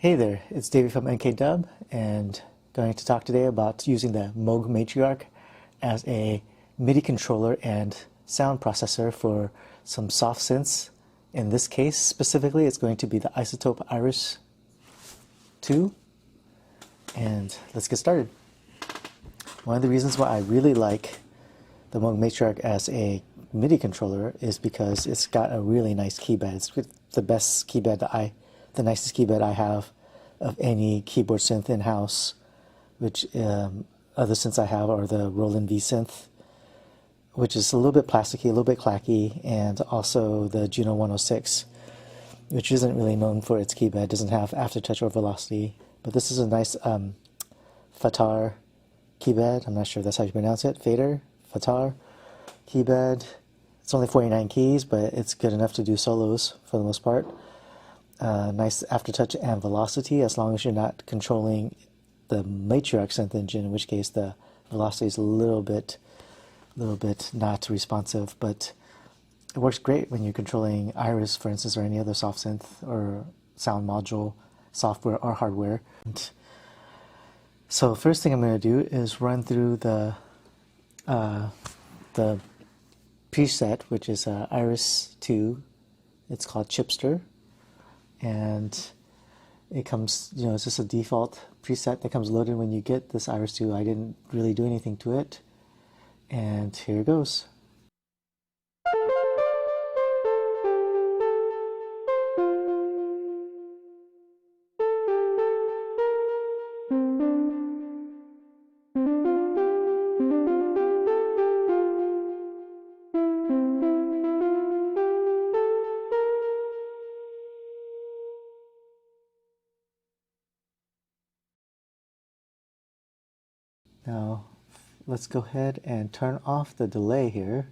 Hey there, it's David from MKDVB, and going to talk today about using the Moog Matriarch as a MIDI controller and sound processor for some soft synths. In this case, specifically, it's going to be the Izotope Iris 2, and let's get started. One of the reasons why I really like the Moog Matriarch as a MIDI controller is because it's got a really nice keybed. It's the best keybed the nicest keybed I have of any keyboard synth in-house, which other synths I have are the Roland V synth, which is a little bit plasticky, a little bit clacky, and also the Juno 106, which isn't really known for its keybed. It doesn't have aftertouch or velocity, but this is a nice Fatar keybed. I'm not sure if that's how you pronounce it. Fatar keybed. It's only 49 keys, but it's good enough to do solos for the most part. Nice aftertouch and velocity, as long as you're not controlling the Matriarch synth engine, in which case the velocity is a little bit not responsive, but it works great when you're controlling Iris, for instance, or any other soft synth or sound module software or hardware. And so first thing I'm going to do is run through the preset, which is Iris 2. It's called Chipster. And it comes, it's just a default preset that comes loaded when you get this Iris 2. I didn't really do anything to it. And here it goes. Now, let's go ahead and turn off the delay here.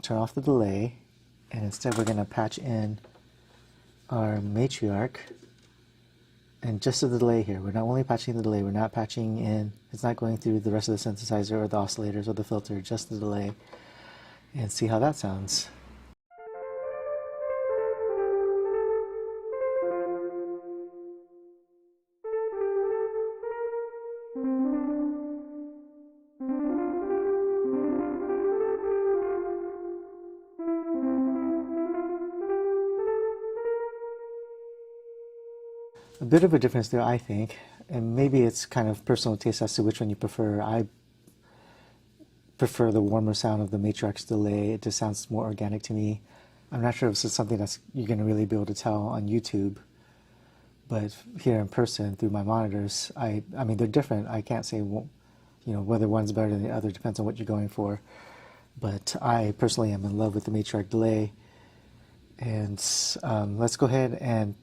Turn off the delay, and instead we're going to patch in our Matriarch. And just the delay here. We're not only patching the delay, we're not patching in, it's not going through the rest of the synthesizer or the oscillators or the filter, just the delay. And see how that sounds. A bit of a difference there, I think, and maybe it's kind of personal taste as to which one you prefer. I prefer the warmer sound of the Matriarch's delay. It just sounds more organic to me. I'm not sure if this is something that's you're going to really be able to tell on YouTube, but here in person through my monitors, I mean they're different. I can't say whether one's better than the other. Depends on what you're going for. But I personally am in love with the Matriarch delay, and let's go ahead and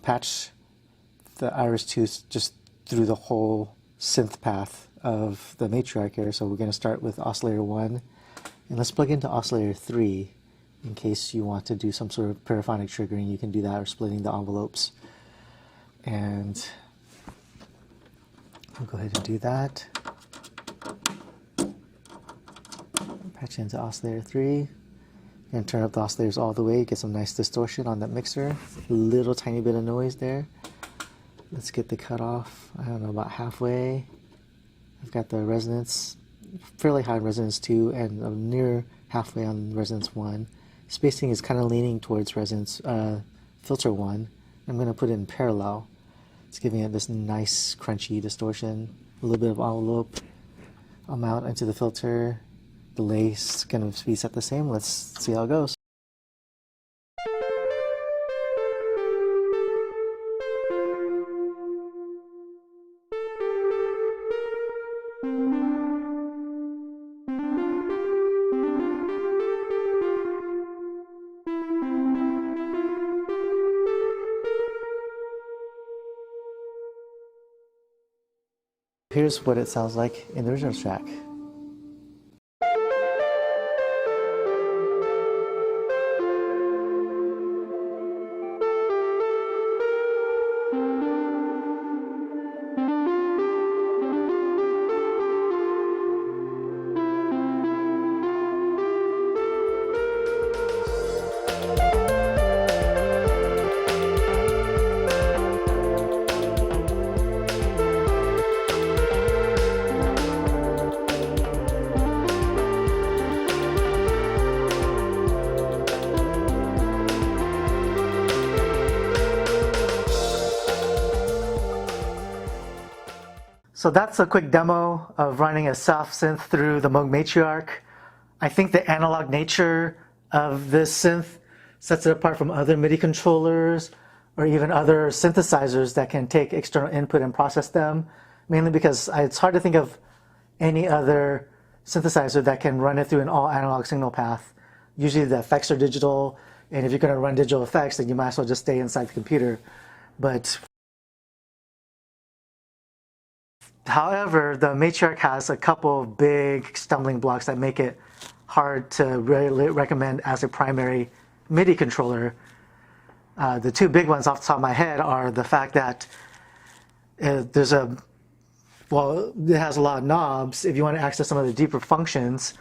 patch the Iris 2 just through the whole synth path of the Matriarch here. So we're going to start with oscillator 1, and let's plug into oscillator 3 in case you want to do some sort of paraphonic triggering. You can do that, or splitting the envelopes. And I'll go ahead and do that. Patch into oscillator 3. And turn up the oscillators all the way, get some nice distortion on that mixer. Little tiny bit of noise there. Let's get the cutoff, I don't know, about halfway. I've got the resonance, fairly high resonance 2, and I'm near halfway on resonance 1. Spacing is kind of leaning towards resonance filter 1. I'm going to put it in parallel. It's giving it this nice crunchy distortion. A little bit of envelope amount into the filter. Delay's going to be set the same. Let's see how it goes. Here's what it sounds like in the original track. So that's a quick demo of running a soft synth through the Moog Matriarch. I think the analog nature of this synth sets it apart from other MIDI controllers or even other synthesizers that can take external input and process them, mainly because it's hard to think of any other synthesizer that can run it through an all analog signal path. Usually the effects are digital, and if you're going to run digital effects, then you might as well just stay inside the computer. But however, the Matriarch has a couple of big stumbling blocks that make it hard to really recommend as a primary MIDI controller. The two big ones off the top of my head are the fact that it has a lot of knobs. If you want to access some of the deeper functions,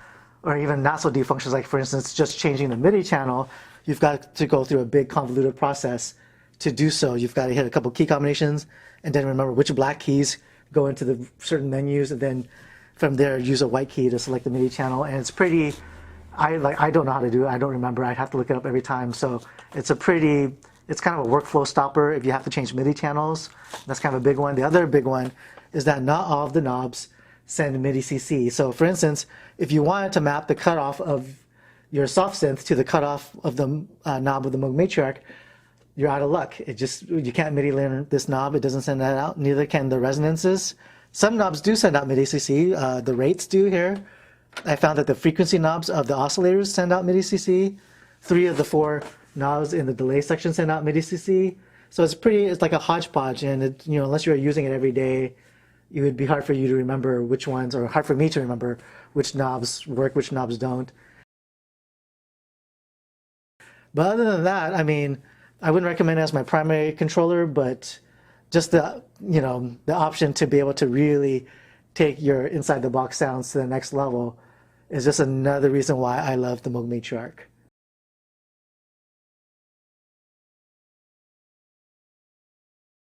or even not so deep functions, like for instance, just changing the MIDI channel, you've got to go through a big convoluted process to do so. You've got to hit a couple key combinations and then remember which black keys go into the certain menus, and then from there use a white key to select the MIDI channel. And it's pretty, I don't know how to do it. I don't remember. I'd have to look it up every time. So it's kind of a workflow stopper if you have to change MIDI channels. That's kind of a big one. The other big one is that not all of the knobs send MIDI CC. So for instance, if you wanted to map the cutoff of your soft synth to the cutoff of the knob of the Moog Matriarch, you're out of luck. You can't MIDI learn this knob. It doesn't send that out. Neither can the resonances. Some knobs do send out MIDI CC. The rates do here. I found that the frequency knobs of the oscillators send out MIDI CC. 3 of the 4 knobs in the delay section send out MIDI CC. So it's like a hodgepodge, and unless you're using it every day, it would be hard for you to remember which ones, or hard for me to remember which knobs work, which knobs don't. But other than that, I mean, I wouldn't recommend it as my primary controller, but just the option to be able to really take your inside the box sounds to the next level is just another reason why I love the Moog Matriarch.